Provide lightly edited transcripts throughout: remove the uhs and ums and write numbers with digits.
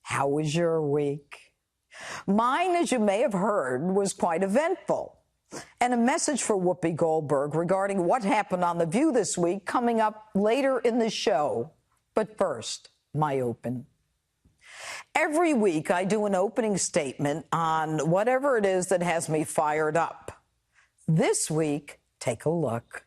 How was your week? Mine, as you may have heard, was quite eventful. And a message for Whoopi Goldberg regarding what happened on The View this week coming up later in the show. But first, my open. Every week I do an opening statement on whatever it is that has me fired up. This week, take a look.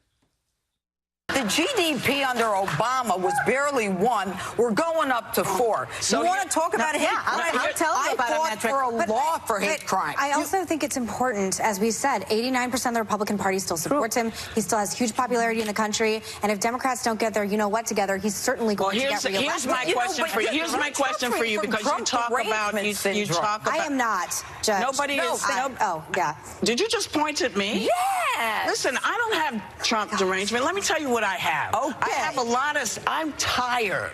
The GDP under Obama was barely 1. We're going up to 4. So you want to talk about hate crime? I'll tell you about I fought for a law for hate crime. I also think it's important, as we said, 89% of the Republican Party still supports him. He still has huge popularity in the country. And if Democrats don't get their you-know-what together, he's certainly going to get reelected. Here's my question for you. Here's my question for you, because you talk about... I am not, Judge. Nobody is... Oh, yeah. Did you just point at me? Yes. Listen, I don't have Trump derangement. Let me tell you what I have. Okay. I have a lot of... I'm tired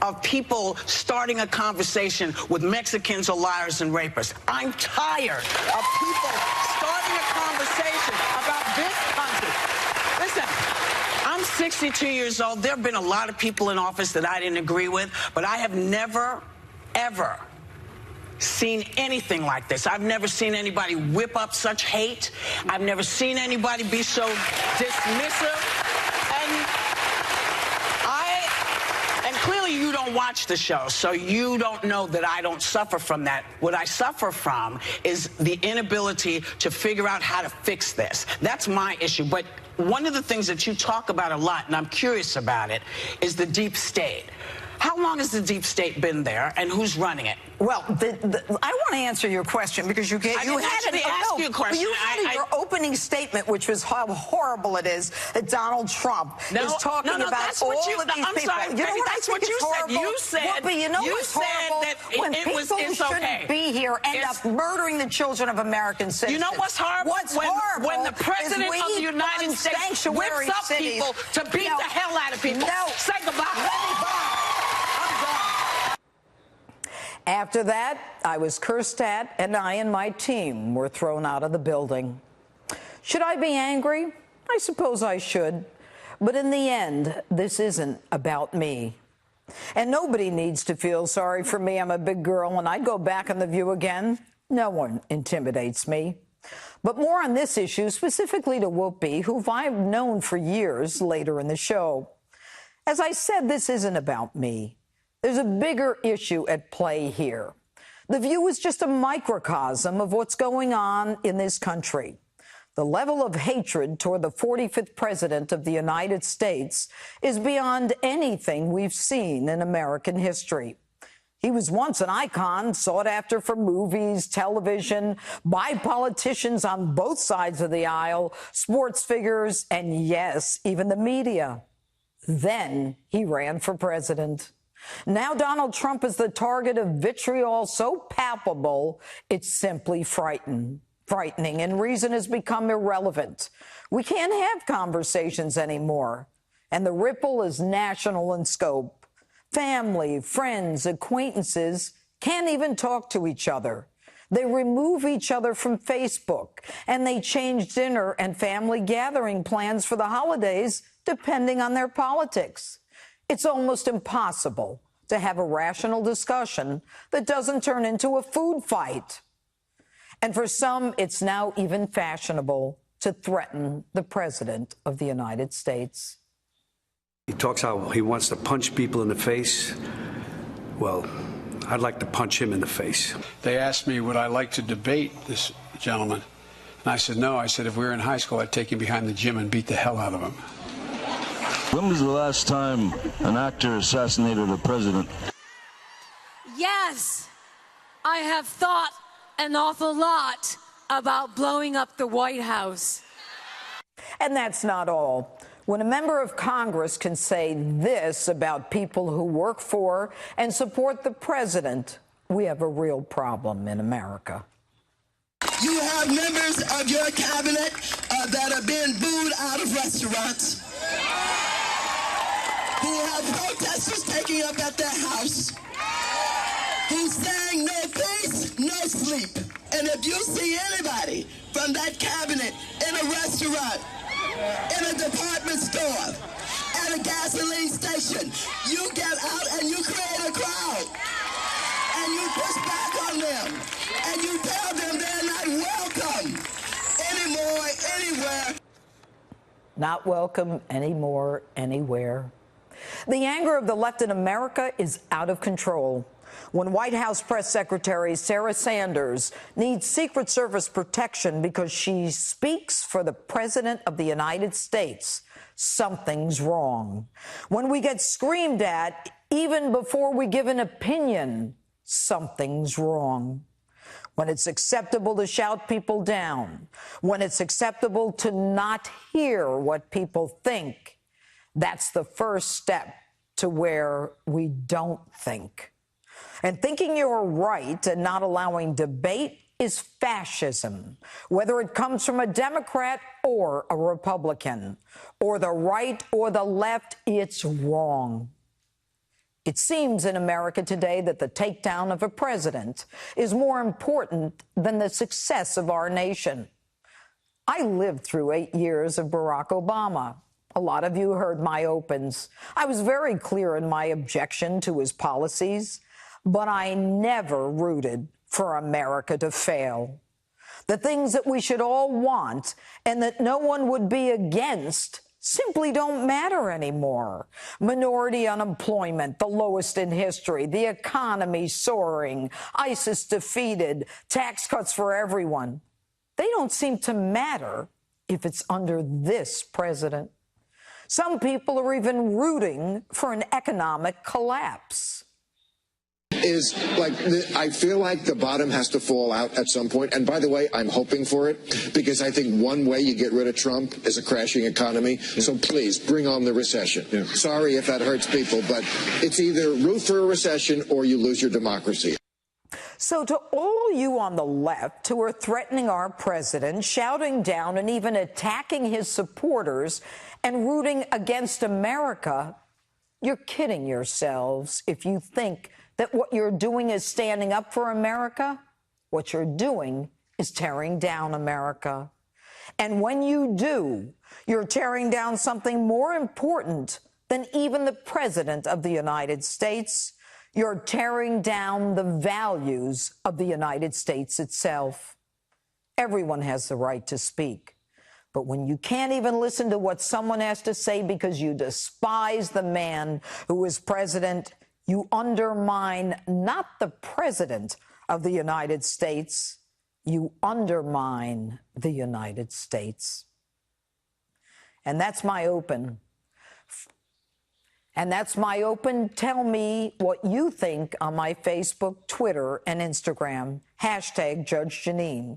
of people starting a conversation with Mexicans or liars and rapists. I'm tired of people starting a conversation about this country. Listen, I'm 62 years old. There have been a lot of people in office that I didn't agree with, but I have never, ever seen anything like this. I've never seen anybody whip up such hate. I've never seen anybody be so dismissive. And clearly you don't watch the show, so you don't know that I don't suffer from that. What I suffer from is the inability to figure out how to fix this. That's my issue. But one of the things that you talk about a lot, and I'm curious about it, is the deep state. How long has the deep state been there, and who's running it? Well, I want to answer your question because you had you a question. You had your opening statement, which was how horrible it is that Donald Trump is talking about all of these people. I'm sorry, you know what that's I what think you is horrible? said. You said, Whoopi, you know what's horrible? that when it people was, who shouldn't be here end up murdering the children of American citizens. You know what's horrible? When the president of the United States whips up people to beat the hell out of people. No. Say goodbye. After that, I was cursed at, and I and my team were thrown out of the building. Should I be angry? I suppose I should. But in the end, this isn't about me. And nobody needs to feel sorry for me. I'm a big girl, and I'd go back on The View again. No one intimidates me. But more on this issue, specifically to Whoopi, who I've known for years, later in the show. As I said, this isn't about me. There's a bigger issue at play here. The View is just a microcosm of what's going on in this country. The level of hatred toward the 45th president of the United States is beyond anything we've seen in American history. He was once an icon, sought after for movies, television, by politicians on both sides of the aisle, sports figures, and yes, even the media. Then he ran for president. Now Donald Trump is the target of vitriol so palpable, it's simply frightening, and reason has become irrelevant. We can't have conversations anymore, and the ripple is national in scope. Family, friends, acquaintances can't even talk to each other. They remove each other from Facebook, and they change dinner and family gathering plans for the holidays depending on their politics. It's almost impossible to have a rational discussion that doesn't turn into a food fight. And for some, it's now even fashionable to threaten the President of the United States. He talks how he wants to punch people in the face. Well, I'd like to punch him in the face. They asked me, would I like to debate this gentleman? And I said, no. I said, if we were in high school, I'd take him behind the gym and beat the hell out of him. When was the last time an actor assassinated a president? Yes, I have thought an awful lot about blowing up the White House. And that's not all. When a member of Congress can say this about people who work for and support the president, we have a real problem in America. You have members of your cabinet that are being booed out of restaurants, who have protesters taking up at their house, who's saying no peace, no sleep. And if you see anybody from that cabinet in a restaurant, in a department store, at a gasoline station, you get out and you create a crowd. And you anywhere. Not welcome anymore, anywhere. The anger of the left in America is out of control. When White House Press Secretary Sarah Sanders needs Secret Service protection because she speaks for the President of the United States, something's wrong. When we get screamed at even before we give an opinion, something's wrong. When it's acceptable to shout people down, when it's acceptable to not hear what people think, that's the first step to where we don't think. And thinking you're right and not allowing debate is fascism, whether it comes from a Democrat or a Republican, or the right or the left, it's wrong. It seems in America today that the takedown of a president is more important than the success of our nation. I lived through 8 years of Barack Obama. A lot of you heard my opens. I was very clear in my objection to his policies, but I never rooted for America to fail. The things that we should all want and that no one would be against simply don't matter anymore. Minority unemployment, the lowest in history, the economy soaring, ISIS defeated, tax cuts for everyone. They don't seem to matter if it's under this president. Some people are even rooting for an economic collapse. I feel like the bottom has to fall out at some point. And by the way, I'm hoping for it because I think one way you get rid of Trump is a crashing economy. Yeah. So please bring on the recession. Yeah. Sorry if that hurts people, but it's either root for a recession or you lose your democracy. So to all you on the left who are threatening our president, shouting down and even attacking his supporters and rooting against America, you're kidding yourselves if you think that what you're doing is standing up for America. What you're doing is tearing down America. And when you do, you're tearing down something more important than even the President of the United States. You're tearing down the values of the United States itself. Everyone has the right to speak. But when you can't even listen to what someone has to say because you despise the man who is president, you undermine not the President of the United States, you undermine the United States. And that's my open. Tell me what you think on my Facebook, Twitter, and Instagram. #Judge Jeanine.